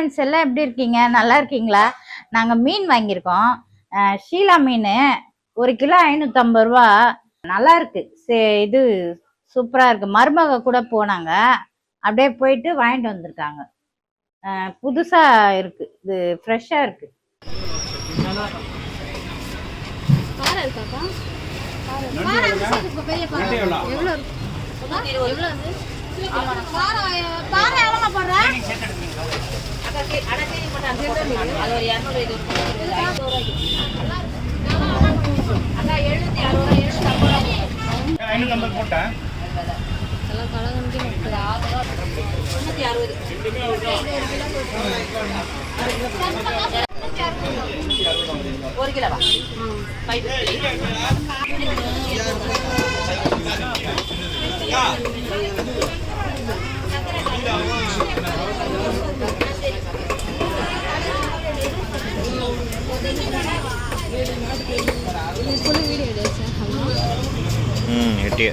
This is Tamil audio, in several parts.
ஃப்ரெண்ட்ஸ் எல்லாம் எப்படி இருக்கீங்க? நல்லா இருக்கீங்களா? நாங்கள் மீன் வாங்கியிருக்கோம். ஷீலா மீன் 1 கிலோ 550 ரூபா. நல்லா இருக்கு. இது சூப்பராக இருக்கு. மருமக கூட போனாங்க, அப்படியே போயிட்டு வாங்கிட்டு வந்திருக்காங்க. புதுசாக இருக்கு, இது ஃப்ரெஷ்ஷாக இருக்கு. ஒரு கிலோவா? எட்டிய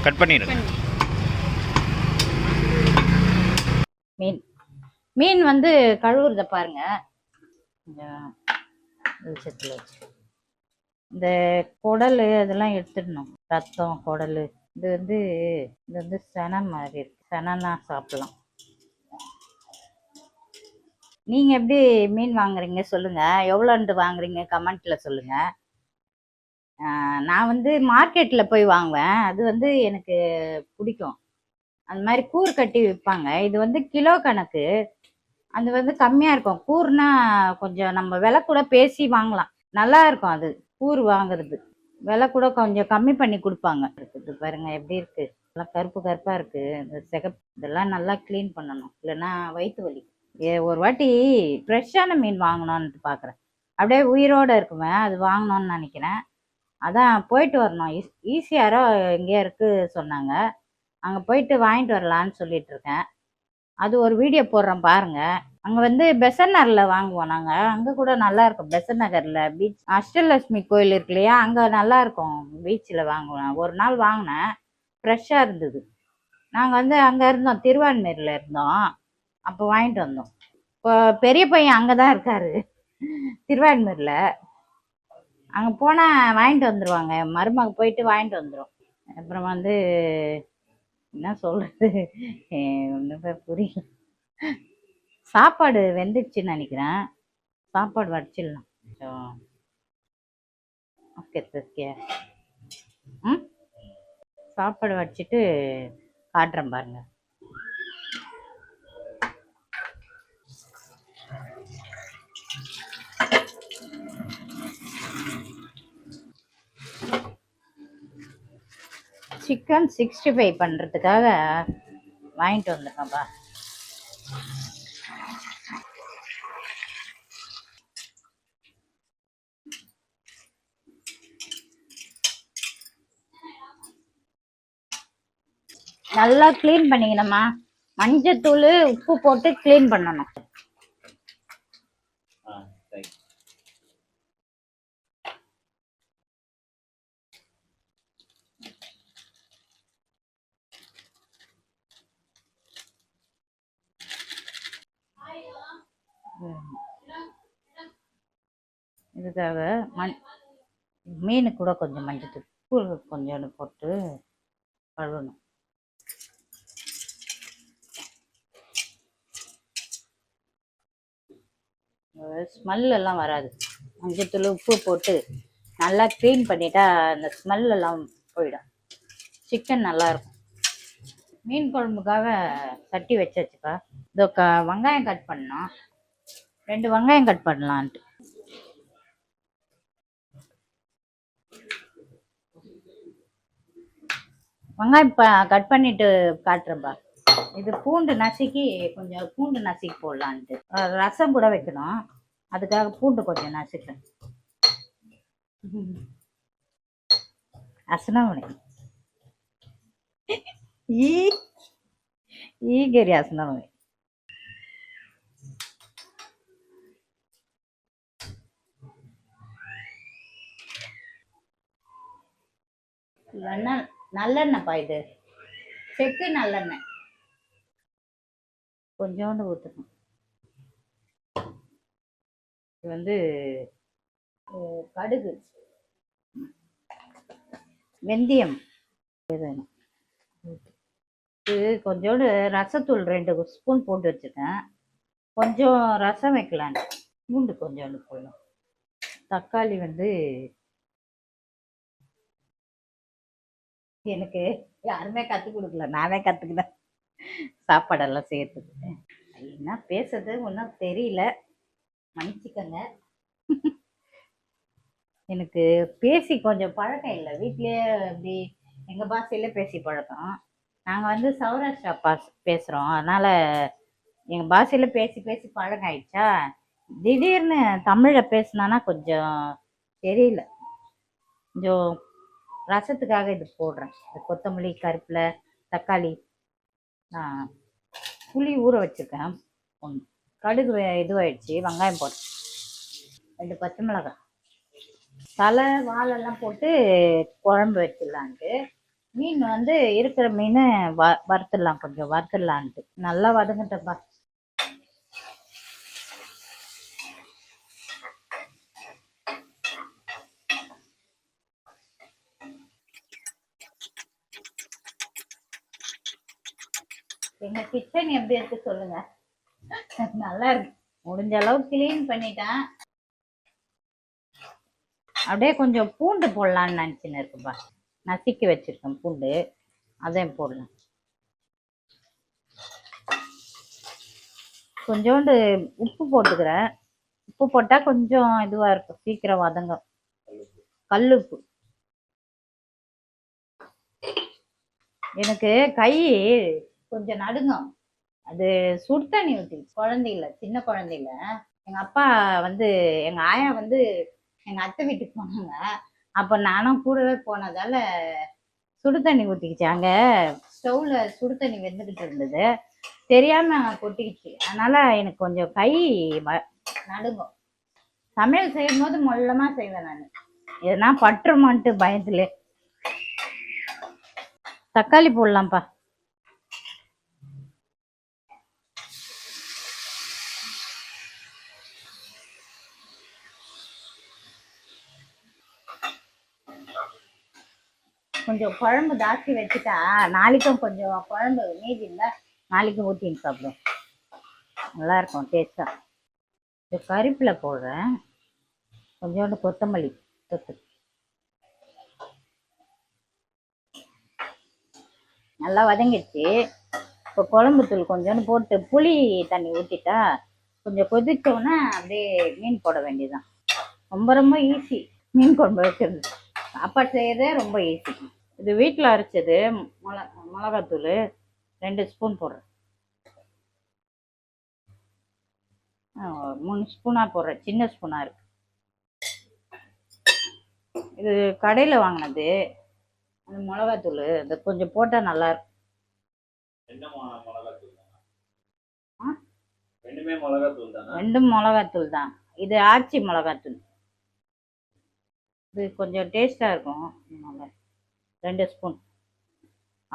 கட் பண்ணிடுங்க. மீன் வந்து கழுவுறத பாருங்க. இந்த குடல் அதெல்லாம் எடுத்துடணும். ரத்தம், குடல். இது வந்து செனை மாதிரி இருக்கு. செனைனா சாப்பிடலாம். நீங்க எப்படி மீன் வாங்குறீங்க சொல்லுங்க. எவ்வளோன்ட்டு வாங்குறீங்க கமெண்ட்ல சொல்லுங்க. நான் வந்து மார்க்கெட்டில் போய் வாங்குவேன். அது வந்து எனக்கு பிடிக்கும். அந்த மாதிரி கூறு கட்டி விற்பாங்க. இது வந்து கிலோ கணக்கு. அது வந்து கம்மியாக இருக்கும். கூறுனா கொஞ்சம் நம்ம விலை கூட பேசி வாங்கலாம். நல்லா இருக்கும். அது கூறு வாங்குறது விலை கூட கொஞ்சம் கம்மி பண்ணி கொடுப்பாங்க. இருக்குது பாருங்க எப்படி இருக்கு. எல்லாம் கருப்பு கருப்பாக இருக்கு. இந்த சிகப்பு இதெல்லாம் நல்லா க்ளீன் பண்ணணும், இல்லைன்னா வயிற்று வலி. ஒரு வாட்டி ஃப்ரெஷ்ஷான மீன் வாங்கணும்னு பார்க்குறேன். அப்படியே உயிரோடு இருக்குமே, அது வாங்கணும்னு நினைக்கிறேன். அதான் போயிட்டு வரணும். ஈஸியாரோ எங்கேயோ இருக்கு சொன்னாங்க. அங்கே போயிட்டு வாங்கிட்டு வரலான்னு சொல்லிட்டு இருக்கேன். அது ஒரு வீடியோ போடுறேன் பாருங்க. அங்கே வந்து பெசன் நகரில் வாங்குவோம் நாங்கள். அங்கே கூட நல்லா இருக்கும். பெசன் நகரில் பீச் அஷ்டலட்சுமி கோயில் இருக்கு இல்லையா, அங்கே நல்லா இருக்கும். பீச்சில் வாங்குவேன். ஒரு நாள் வாங்கினேன், ஃப்ரெஷ்ஷாக இருந்தது. நாங்கள் வந்து அங்கே இருந்தோம், திருவான்மையூரில் இருந்தோம். அப்போ வாங்கிட்டு வந்தோம். இப்போ பெரிய பையன் அங்கே தான் இருக்காரு, திருவான்மையூரில். அங்கே போனால் வாங்கிட்டு வந்துடுவாங்க. மருமக போயிட்டு வாங்கிட்டு வந்துடும். அப்புறம் வந்து என்ன சொல்கிறது, ஒன்றுமே புரியல. சாப்பாடு வெந்துடுச்சுன்னு நினைக்கிறேன். சாப்பாடு வடிச்சிடலாம். Okay okay. ம், சாப்பாடு வடிச்சிட்டு காட்டுறேன் பாருங்க. சிக்கன் 65 பண்ணுறதுக்காக வாங்கிட்டு வந்துருக்கேன்ப்பா. நல்லா க்ளீன் பண்ணிக்கணுமா. மஞ்சத்தூள் உப்பு போட்டு க்ளீன் பண்ணணும். இதுக்காக மீனுக்கு கூட கொஞ்சம் மஞ்சத்தூள் உப்பு கொஞ்சோண்டு போட்டு கழுவணும். ஸ்மெல் எல்லாம் வராது. மஞ்சத்தூள் உப்பு போட்டு நல்லா க்ளீன் பண்ணிட்டா அந்த ஸ்மெல் எல்லாம் போயிடும். சிக்கன் நல்லா இருக்கும். மீன் குழம்புக்காக சட்டி வச்சாச்சுப்பா. இதோ வெங்காயம் கட் பண்ணோம். 2 வெங்காயம் கட் பண்ணலான்ட்டு. வெங்காயம் கட் பண்ணிட்டு காட்டுறேன்ப்பா. இது பூண்டு நசுக்கி, கொஞ்சம் பூண்டு நசுக்கி போடலான்ட்டு. ரசம் கூட வைக்கணும், அதுக்காக பூண்டு கொஞ்சம் நசுக்கிறேன். அசனவனே ஈகரி அசனவனே. நல்லெண்ணெய்ப்பா, இது செக்கு நல்லெண்ணெய் கொஞ்சோண்டு ஊற்றணும். இது வந்து கடுகு, வெந்தயம், இது கொஞ்சோண்டு ரசத்தூள் 2 ஸ்பூன் போட்டு வச்சுருக்கேன். கொஞ்சம் ரசம் வைக்கலான்னு பூண்டு கொஞ்சோண்டு போடணும். தக்காளி வந்து எனக்கு யாருமே கற்றுக் கொடுக்கல, நானே கற்றுக்கிட்டேன் சாப்பாடெல்லாம் செய்யறதுக்கு. என்ன பேசுறது ஒன்றும் தெரியல, மன்னிச்சுக்கங்க. எனக்கு பேசி கொஞ்சம் பழக்கம் இல்லை. வீட்லேயே அப்படி எங்கள் பாஷையில பேசி பழக்கம். நாங்கள் வந்து சௌராஷ்டிரா பேசுகிறோம், அதனால் எங்கள் பாஷையில் பேசி பேசி பழக்கம் ஆயிடுச்சா. திடீர்னு தமிழில் பேசினானா கொஞ்சம் தெரியல. கொஞ்சம் ரசத்துக்காக இது போடுறேன். கொத்தமல்லி, கருவேப்பிலை, தக்காளி, புளி ஊற வச்சுருக்கேன். கடுகு இதுவாயிடுச்சு, வெங்காயம் போட்டேன், 2 பச்சை மிளகாய், தலை வாழெல்லாம் போட்டு குழம்பு வச்சிடலான்ட்டு. மீன் வந்து இருக்கிற மீன் வறுத்துடலாம், கொஞ்சம் வறுத்துடலான்ட்டு. நல்லா வதங்கட்டப்பா. எங்க கிச்சன் எப்படி இருக்கு சொல்லுங்க. நல்லா இருக்கு. முடிஞ்ச அளவு கிளீன் பண்ணிட்டேன். அப்படியே கொஞ்சம் பூண்டு போடலான்னு நினச்சின்னு இருக்குப்பா. நசுக்கி வச்சிருக்கேன் பூண்டு, அதையும் போடலாம். கொஞ்சோண்டு உப்பு போட்டுக்கிறேன். உப்பு போட்டால் கொஞ்சம் இதுவாக இருக்கும், சீக்கிரம் வதங்கும். கல்லுப்பு. எனக்கு கை கொஞ்சம் நடுங்கும், அது சுடு தண்ணி ஊற்றிடுச்சு. குழந்தையில, சின்ன குழந்தையில எங்கள் அப்பா வந்து, எங்கள் ஆயா வந்து எங்கள் அத்தை வீட்டுக்கு போனாங்க. அப்போ நானும் கூடவே போனதால சுடு தண்ணி ஊற்றிக்கிச்சு. அங்கே ஸ்டவ்வில் சுடு தண்ணி வெந்துக்கிட்டு இருந்தது. தெரியாம கொட்டிக்கிச்சு. அதனால எனக்கு கொஞ்சம் கை நடுங்கும். சமையல் செய்யும் போது மொல்லமா செய்வேன் நான். எதனா பட்டுருமான்ட்டு பயத்துல. தக்காளி போடலாம்ப்பா. கொஞ்சம் குழம்பு ஜாஸ்தி வச்சுட்டா நாளைக்கும் கொஞ்சம் குழம்பு மீதி இல்லை, நாளைக்கும் ஊற்றின்னு சாப்பிடும். நல்லா இருக்கும் டேஸ்டா. இது கறிப்பில் போடுறேன், கொஞ்சோண்டு கொத்தமல்லி தொட்டு நல்லா வதங்கிடுச்சு. இப்போ குழம்பு தூள் கொஞ்சோண்டு போட்டு புளி தண்ணி ஊற்றிட்டா கொஞ்சம் கொதிச்சோன்னா அப்படியே மீன் போட வேண்டியதுதான். ரொம்ப ரொம்ப ஈஸி மீன் குழம்பு வைக்கிறது. சாப்பாடு செய்யறதே ரொம்ப ஈஸி. இது வீட்டில் அரைச்சது. மிளகாத்தூள் 2 ஸ்பூன் போடுறேன். 3 ஸ்பூனாக போடுறேன், சின்ன ஸ்பூனாக இருக்கு. இது கடையில் வாங்கினது. அந்த மிளகாத்தூள் அது கொஞ்சம் போட்டால் நல்லா இருக்கும். ரெண்டும் மிளகாத்தூள் தான். இது ஆச்சி மிளகாத்தூள். இது கொஞ்சம் டேஸ்டா இருக்கும். 2 ஸ்பூன்,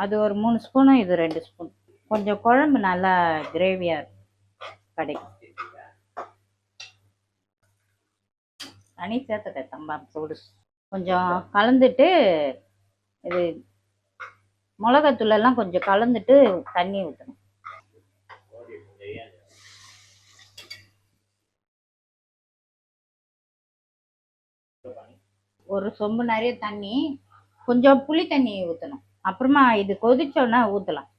அது ஒரு 3 ஸ்பூனு, இது 2 ஸ்பூன். கொஞ்சம் குழம்பு நல்லா கிரேவியா இருக்கும் கிடைக்கும். தனி சேர்த்துக்க தம்பா சூடு கொஞ்சம் கலந்துட்டு, இது மிளகாத்தூள் எல்லாம் கொஞ்சம் கலந்துட்டு தண்ணி ஊற்றணும். ஒரு சொம்பு நிறைய தண்ணி, கொஞ்சம் புளி தண்ணி ஊற்றணும். அப்புறமா இது கொதிச்சோன்னா ஊற்றலாம்.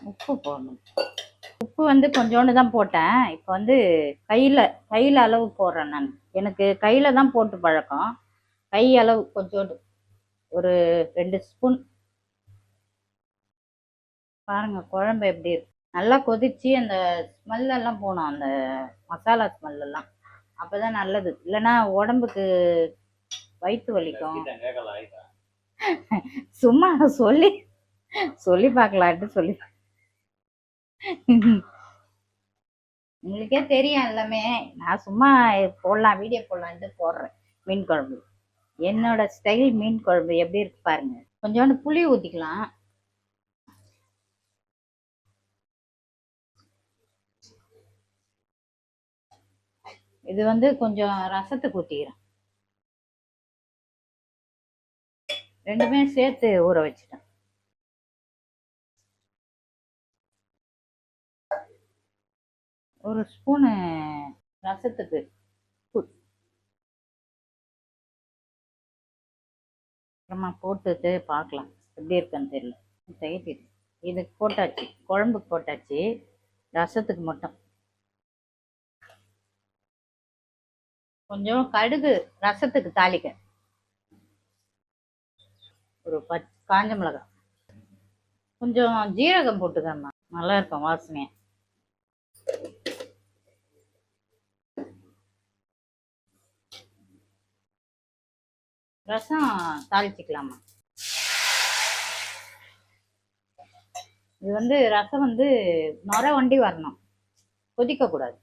உப்பு போடணும். உப்பு வந்து கொஞ்சோண்டு தான் போட்டேன். இப்போ வந்து கையில் அளவு போடுறேன் நான். எனக்கு கையில் தான் போட்டு பழக்கம். கை அளவு கொஞ்சோண்டு, ஒரு 2 ஸ்பூன். பாருங்க குழம்பு எப்படி இருக்கு. நல்லா கொதிச்சு அந்த ஸ்மெல்லாம் போகணும், அந்த மசாலா ஸ்மெல்லாம். அப்பதான் நல்லது. இல்லைன்னா உடம்புக்கு வயிற்று வலிக்கும். சும்மா சொல்லி சொல்லி பார்க்கலான்ட்டு சொல்லி. உங்களுக்கே தெரியும் எல்லாமே. நான் சும்மா போடலாம், வீடியோ போடலான்ட்டு போடுறேன். மீன் குழம்பு என்னோட ஸ்டைல். மீன் குழம்பு எப்படி இருக்கு பாருங்க. கொஞ்சோண்டு புளி ஊற்றிக்கலாம். இது வந்து கொஞ்சம் ரசத்துக்கு ஊற்றிக்கிறேன். ரெண்டுமே சேர்த்து ஊற வச்சுட்டேன். ஒரு ஸ்பூனு ரசத்துக்கு. அப்புறமா போட்டுட்டு பார்க்கலாம் எப்படி இருக்குன்னு தெரியல. செய்து இதுக்கு போட்டாச்சு, குழம்புக்கு போட்டாச்சு, ரசத்துக்கு மட்டும் கொஞ்சம் கடுகு ரசத்துக்கு தாளிக்க. ஒரு காஞ்ச மிளகாய், கொஞ்சம் ஜீரகம் போட்டுக்கம்மா, நல்லா இருக்கும் வாசனையா. ரசம் தாளிச்சுக்கலாமா. இது வந்து ரசம் வந்து நொர வண்டி வரணும், கொதிக்க கூடாது.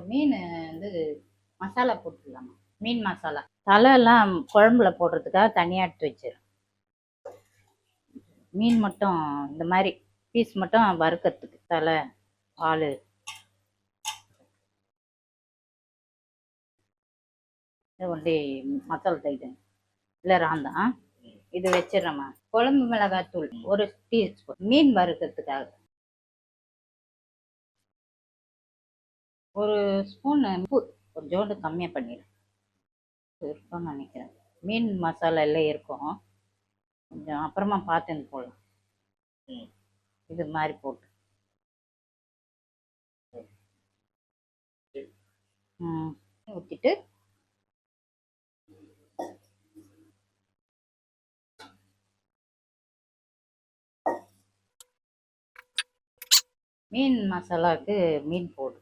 மீன் வந்து மசாலா போட்டுக்கலாமா. மீன் மசாலா தலை எல்லாம் குழம்புல போடுறதுக்காக தனியாக எடுத்து வச்சிடும். மீன் மட்டும் இந்த மாதிரி பீஸ் மட்டும் வறுக்கிறதுக்கு தலை ஆள். ஒண்டி மசாலா தைட்டு இல்லை ராந்தான். இது வச்சிடறேம்மா. குழம்பு மிளகாய் தூள் 1 டீஸ்பூன். மீன் வறுக்கிறதுக்காக 1 ஸ்பூன். உப்பு கொஞ்சோண்டு கம்மியாக பண்ணிடுறேன், இருக்கும்னு நினைக்கிறேன். மீன் மசாலா எல்லாம் இருக்கும், கொஞ்சம் அப்புறமா பார்த்துன்னு போடலாம். இது மாதிரி போட்டு ஊற்றிட்டு மீன் மசாலாவுக்கு மீன் போடு.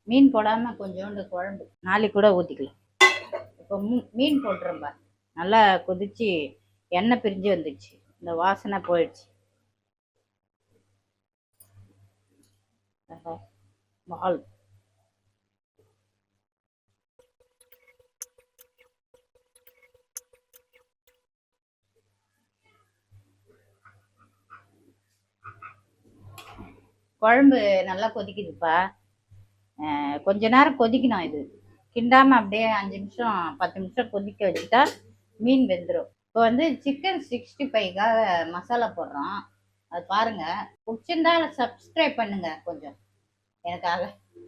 மீன் போடாமல் கொஞ்சோண்டு குழம்பு நாளைக்கு கூட ஊற்றிக்கலாம். இப்போ மீன் போட்டுறம்பா. நல்லா கொதிச்சு எண்ணெய் பிரிஞ்சு வந்துடுச்சு, இந்த வாசனை போயிடுச்சு. வால் குழம்பு நல்லா கொதிக்குதுப்பா. கொஞ்ச நேரம் கொதிக்கணும். இது கிண்டாமல் அப்படியே 5 நிமிஷம் 10 நிமிஷம் கொதிக்க வச்சுட்டா மீன் வெந்துடும். இப்போ வந்து சிக்கன் 65க்காக மசாலா போடுறோம். அது பாருங்க. பிடிச்சிருந்தா சப்ஸ்கிரைப் பண்ணுங்க, கொஞ்சம் எனக்காக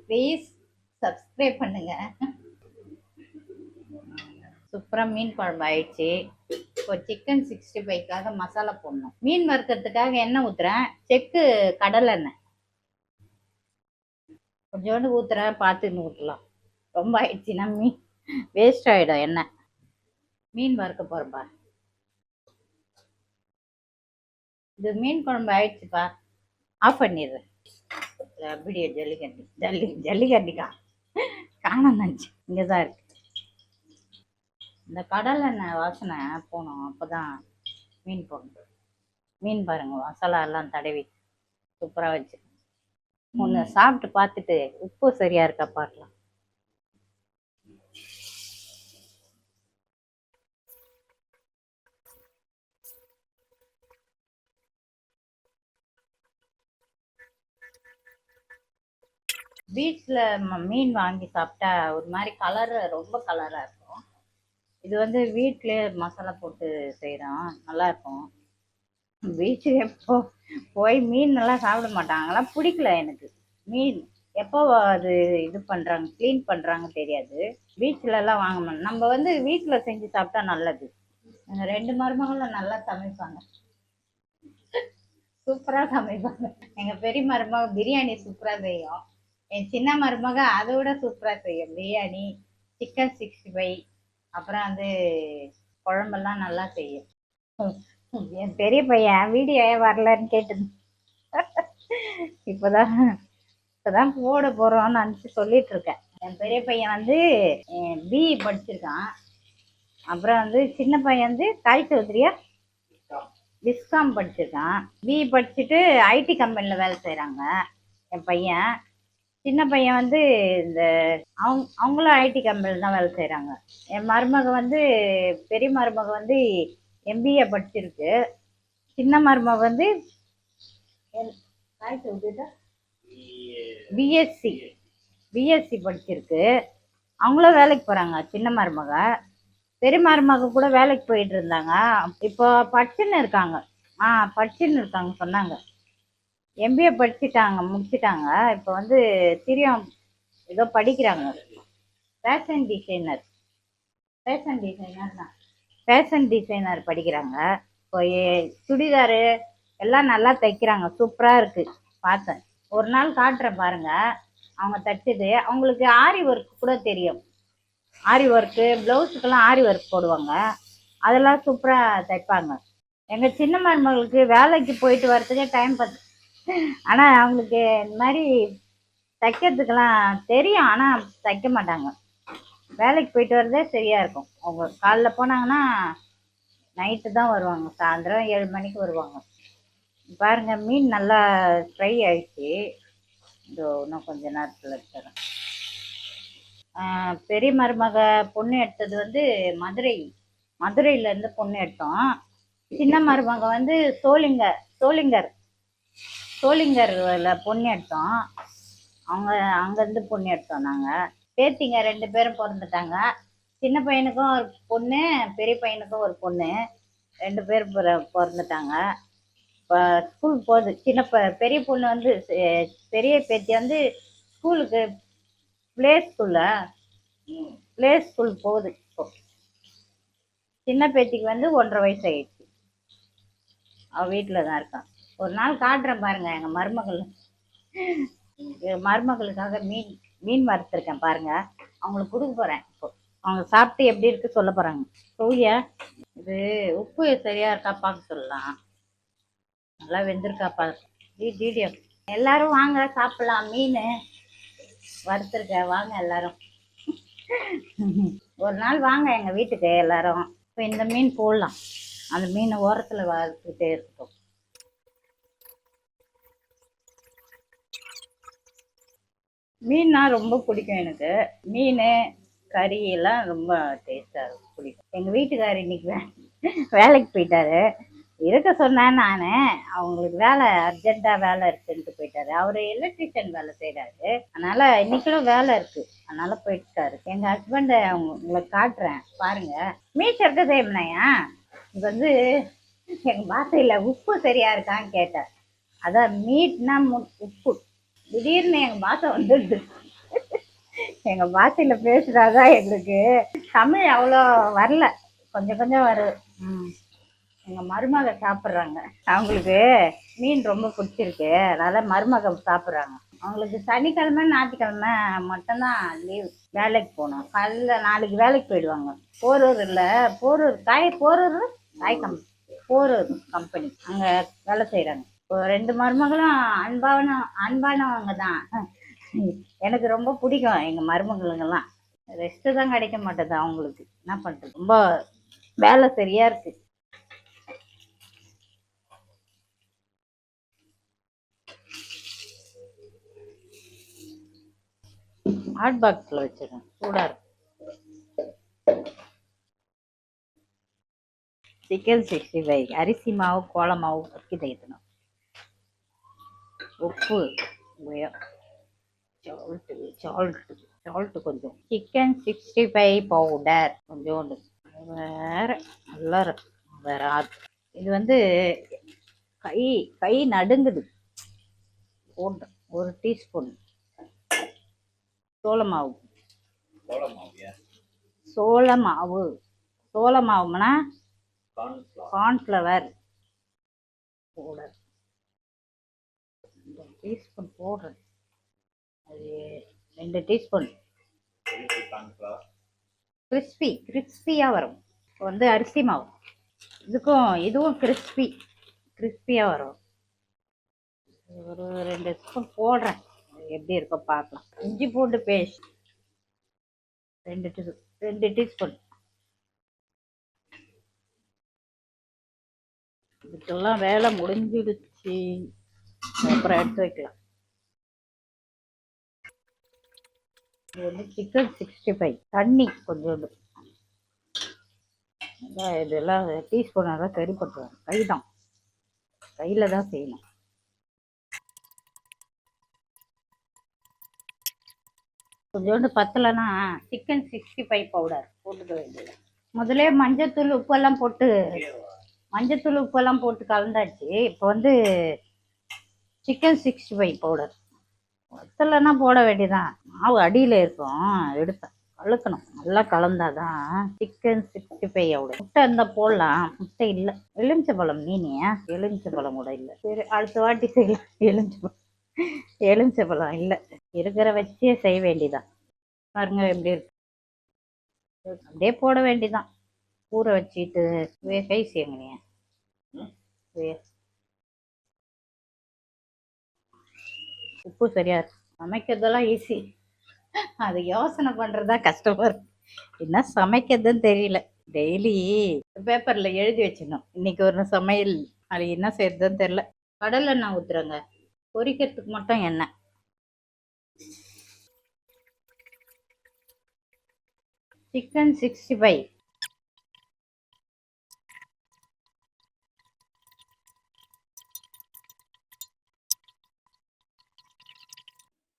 ப்ளீஸ் சப்ஸ்கிரைப் பண்ணுங்க. சூப்பராக மீன் குழம்பு ஆயிடுச்சு. இப்போ சிக்கன் 65க்காக மசாலா போடணும். மீன் வறுக்கிறதுக்காக எண்ணெய் ஊற்றுறேன். செக்கு கடலை எண்ணெய் கொஞ்சோண்டு ஊற்றுறேன், பார்த்துன்னு ஊற்றலாம். ரொம்ப ஆயிடுச்சுன்னா மீன் வேஸ்ட் ஆகிடும் எண்ணெய். மீன் வறுக்க போகிறப்பா. இது மீன் குழம்பு ஆயிடுச்சுப்பா. ஆஃப் பண்ணிடுறேன். அப்படியே ஜல்லிக்கண்டிக்கா காணாம நினச்சி இங்கே தான் இருக்கு. இந்த கடலை எண்ணெய் வாசனை போகணும், அப்போ தான் மீன் போடணும். மீன் பாருங்க, மசாலா எல்லாம் தடவி சூப்பராக வச்சு ஒன்று சாப்பிட்டு பார்த்துட்டு உப்பு சரியா இருக்கா பார்க்கலாம். பீச்சில் மீன் வாங்கி சாப்பிட்டா ஒரு மாதிரி ரொம்ப கலராக இருக்கும். இது வந்து வீட்டிலே மசாலா போட்டு செய்கிறோம், நல்லாயிருக்கும். பீச்சுக்கு போய் மீன் நல்லா சாப்பிட மாட்டாங்களாம், பிடிக்கல எனக்கு மீன். எப்போ அது இது பண்ணுறாங்க, க்ளீன் பண்ணுறாங்க தெரியாது. பீச்சிலலாம் வாங்க மாட்டோம். நம்ம வந்து வீட்டில் செஞ்சு சாப்பிட்டா நல்லது. எங்கள் 2 மருமகளும் நல்லா சமைப்பாங்க, சூப்பராக சமைப்பாங்க. எங்கள் பெரிய மருமக பிரியாணி சூப்பராக செய்யும். என் சின்ன மருமக அதை விட சூப்பராக செய்யும் பிரியாணி, சிக்கன் 65, அப்புறம் வந்து குழம்பெல்லாம் நல்லா செய்யும். என் பெரிய பையன் வீடியோ வரலன்னு கேட்டு இப்போதான் போட போகிறோன்னு நினச்சி சொல்லிட்டு இருக்கேன். என் பெரிய பையன் வந்து பிஇ படிச்சிருக்கான். அப்புறம் வந்து சின்ன பையன் வந்து தாய் சௌத்ரியா விஸ்காம் படிச்சிருக்கான். பிஇ படிச்சுட்டு ஐடி கம்பெனியில் வேலை செய்கிறாங்க என் பையன். சின்ன பையன் வந்து இந்த அவங்களும் ஐடி கம்பெனியில் தான் வேலை செய்கிறாங்க. என் மருமக வந்து பெரிய மருமக வந்து எம்பிஏ படிச்சிருக்கு. சின்ன மருமக வந்து பிஎஸ்சி படிச்சிருக்கு. அவங்களும் வேலைக்கு போகிறாங்க. சின்ன மருமக பெரிய மருமக கூட வேலைக்கு போயிட்டு இருந்தாங்க. இப்போ படிச்சுன்னு இருக்காங்க. சொன்னாங்க. எம்பிஏ படிச்சுட்டாங்க, முடிச்சுட்டாங்க. இப்போ வந்து திரியம் ஏதோ படிக்கிறாங்க. ஃபேஷன் டிசைனர் படிக்கிறாங்க. இப்போ சுடிதாரு எல்லாம் நல்லா தைக்கிறாங்க, சூப்பராக இருக்குது. பார்த்தேன், ஒரு நாள் காட்டுறேன் பாருங்க. அவங்க தைச்சது அவங்களுக்கு ஆரி ஒர்க் கூட தெரியும். ஆரி ஒர்க்கு, ப்ளவுஸுக்கெல்லாம் ஆரி ஒர்க் போடுவாங்க, அதெல்லாம் சூப்பராக தைப்பாங்க. எங்கள் சின்ன மருமகளுக்கு வேலைக்கு போயிட்டு வரதுக்கே டைம் பார்த்து, ஆனால் அவங்களுக்கு இந்த மாதிரி தைக்கிறதுக்கெல்லாம் தெரியும், ஆனால் தைக்க மாட்டாங்க. வேலைக்கு போயிட்டு வரதே சரியாக இருக்கும். அவங்க காலைல போனாங்கன்னா நைட்டு தான் வருவாங்க, சாயந்தரம் 7 மணிக்கு வருவாங்க. பாருங்க, மீன் நல்லா ஃப்ரை ஆயிடுச்சு. இதோ இன்னும் கொஞ்ச நேரத்தில் எடுத்துறேன். பெரிய மருமக பொண்ணு எடுத்தது வந்து மதுரையிலேருந்து பொண்ணு எடுத்தோம். சின்ன மருமக வந்து சோளிங்கரில் பொண்ணு எடுத்தோம். அவங்க அங்கேருந்து பொண்ணு எடுத்தோம் நாங்கள். பேத்திங்க 2 பேரும் பிறந்துட்டாங்க. சின்ன பையனுக்கும் ஒரு பொண்ணு, பெரிய பையனுக்கும் ஒரு பொண்ணு, 2 பேர் பிறந்துட்டாங்க. இப்போ ஸ்கூல் போகுது. பெரிய பொண்ணு வந்து பெரிய பேத்தி வந்து ஸ்கூலுக்கு ப்ளே ஸ்கூல் போகுது. இப்போ சின்ன பேத்திக்கு வந்து 1.5 வயசு ஆயிடுச்சு. அவள் வீட்டில் தான் இருக்கான். ஒரு நாள் காட்டுறேன் பாருங்க. எங்கள் மருமகளுக்காக மீன் வறுத்துருக்கேன் பாருங்க. அவங்களுக்கு கொடுக்க போறேன் இப்போ. அவங்க சாப்பிட்டு எப்படி இருக்கு சொல்ல போறாங்க. சூயா, இது உப்பு சரியா இருக்காப்பான்னு சொல்லலாம். நல்லா வெந்திருக்காப்பா. ஜிடிஎம் எல்லாரும் வாங்க சாப்பிடலாம். மீன் வறுத்துருக்கேன், வாங்க எல்லாரும். ஒரு நாள் வாங்க எங்க வீட்டுக்கு எல்லாரும். இப்போ இந்த மீன் போடலாம். அந்த மீன் ஓரத்துல வறுத்துக்கிட்டே இருக்கட்டும். மீன்னா ரொம்ப பிடிக்கும் எனக்கு. மீன் கறி எல்லாம் ரொம்ப டேஸ்டா பிடிக்கும். எங்க வீட்டுக்காரர் இன்னைக்கு வேலைக்கு போயிட்டாரு. இருக்க சொன்னேன் நானு. அவங்களுக்கு வேலை அர்ஜென்ட்டா வேலை இருக்குன்ட்டு போயிட்டாரு. அவரு எலக்ட்ரிஷியன் வேலை செய்யறாரு. அதனால இன்னைக்கும் வேலை இருக்கு, அதனால போயிட்டாரு. எங்க ஹஸ்பண்ட உங்களுக்கு காட்டுறேன் பாருங்க. மீட் இருக்க செய்யணும்னாயா இது வந்து எங்க பாசையில உப்பு சரியா இருக்கான்னு கேட்டார். அதான் மீட்னா உப்பு. திடீர்னு எங்க பாசை வந்துடுது. எங்க பாஷையில பேசுறாதான் எங்களுக்கு தமிழ் அவ்வளோ வரல, கொஞ்சம் கொஞ்சம் வருது. எங்க மருமக சாப்பிட்றாங்க. அவங்களுக்கு மீன் ரொம்ப பிடிச்சிருக்கு, அதனால மருமக சாப்பிட்றாங்க. அவங்களுக்கு சனிக்கிழமை ஞாயிற்றுக்கிழமை மட்டும்தான் லீவ். வேலைக்கு போகணும். காலையில் நாளைக்கு வேலைக்கு போயிடுவாங்க. போரூர் இல்லை, போரூர் போரூர் காய் கம்பெனி, போரூர் கம்பெனி அங்கே வேலை செய்கிறாங்க. இப்போ 2 மருமகளும் அன்பானவங்க தான். எனக்கு ரொம்ப பிடிக்கும் எங்கள் மருமகளுங்கெல்லாம். ரெஸ்ட்டு தான் கிடைக்க மாட்டேது அவங்களுக்கு. என்ன பண்ணுறது, ரொம்ப வேலை சரியா இருக்கு. ஹாட் பாக்ஸில் வச்சிருக்கேன், சூடாக இருக்கும். சிக்கன் 65 அரிசி மாவு, கோல மாவு வச்சு தேய்த்தணும். உப்பு, சால்ட்டு கொஞ்சம். சிக்கன் 65 பவுடர் கொஞ்சோண்டு. வேற நல்லா வேற இது வந்து கை நடுங்குது. போடுறேன் 1 டீஸ்பூன் சோள மாவுனா கார்ன்ஃப்ளவர் பவுடர் 2 டீஸ்பூன் போடுறேன். அது 2 டீஸ்பூன். கிறிஸ்பியா வரும். இப்போ வந்து அரிசி மாவு, இதுவும் கிறிஸ்பியா வரும். ஒரு 2 ஸ்பூன் போடுறேன், எப்படி இருக்கோ பார்க்கலாம். இஞ்சி பூண்டு பேஸ்ட் 2 டீஸ்பூன். இதுக்கெல்லாம் வேலை முடிஞ்சிடுச்சு, அப்புறம் எடுத்து வைக்கலாம். இது வந்து சிக்கன் 65 தண்ணி கொஞ்சோண்டு. இதெல்லாம் டீஸ்பூனாக சரிப்பட்டுருவாங்க. கையில் தான் செய்யணும். கொஞ்சோண்டு பத்தலைன்னா சிக்கன் 65 பவுடர் போட்டுக்க வேண்டியது. முதலே மஞ்சத்தூள் உப்பெல்லாம் போட்டு கலந்தாச்சு. இப்போ வந்து சிக்கன் 65 பவுடர் பத்தலைன்னா போட வேண்டியதான். மாவு அடியில் இருக்கும், எடுப்பேன் கலக்கணும். நல்லா கலந்தாதான் சிக்கன் 65 அவ்வளோ. முட்டை இருந்தால் போடலாம், முட்டை இல்லை. எலுமிச்சப்பழம் நீனியா, எலுமிச்சப்பழம் கூட இல்லை. சரி, அடுத்த வாட்டி செய்யலாம். எலுமிச்சப்பழம் இல்லை, இருக்கிற வச்சே செய்ய வேண்டியதான். பாருங்க எப்படி இருக்கு, அப்படியே போட வேண்டியதான். ஊற வச்சுட்டு கை செய்யுங்க. உப்பு சரியா இருக்கு. சமைக்கிறதெல்லாம் ஈஸி, அது யோசனை பண்றதா கஷ்டமா இருக்கு. என்ன சமைக்கிறதுன்னு தெரியல. டெய்லி பேப்பர்ல எழுதி வச்சிடணும், இன்னைக்கு ஒரு சமையல். அது என்ன செய்யறதுன்னு தெரியல. கடலை எண்ணெய் ஊத்துறேங்க, பொரிக்கிறதுக்கு மட்டும் எண்ணெய். சிக்கன் 65.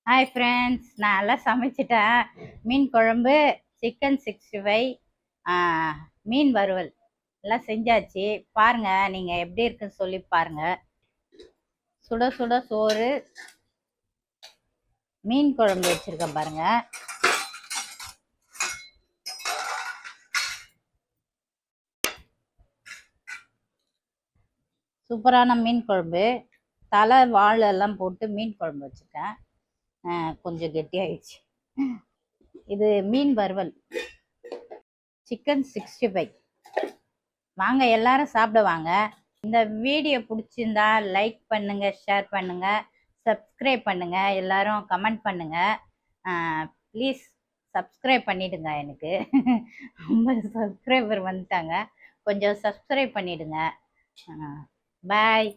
ஹாய் ஃப்ரெண்ட்ஸ், நான் எல்லாம் சமைச்சிட்டேன். மீன் குழம்பு, சிக்கன் 65, மீன் வறுவல் எல்லாம் செஞ்சாச்சு. பாருங்க, நீங்கள் எப்படி இருக்குன்னு சொல்லி பாருங்க. சுட சுட சோறு, மீன் குழம்பு வச்சுருக்கேன் பாருங்க. சூப்பரான மீன் குழம்பு. தலை வாழை எல்லாம் போட்டு மீன் குழம்பு வச்சுருக்கேன். கொஞ்சம் கெட்டியாயிடுச்சு. இது மீன் வறுவல், சிக்கன் 65. வாங்க எல்லாரும் சாப்பிட வாங்க. இந்த வீடியோ பிடிச்சிருந்தா லைக் பண்ணுங்க, ஷேர் பண்ணுங்க, சப்ஸ்கிரைப் பண்ணுங்க, எல்லாரும் கமெண்ட் பண்ணுங்க. ப்ளீஸ் சப்ஸ்கிரைப் பண்ணிடுங்க. எனக்கு 50 சப்ஸ்கிரைபர் வந்துட்டாங்க, கொஞ்சம் சப்ஸ்கிரைப் பண்ணிடுங்க. பாய்.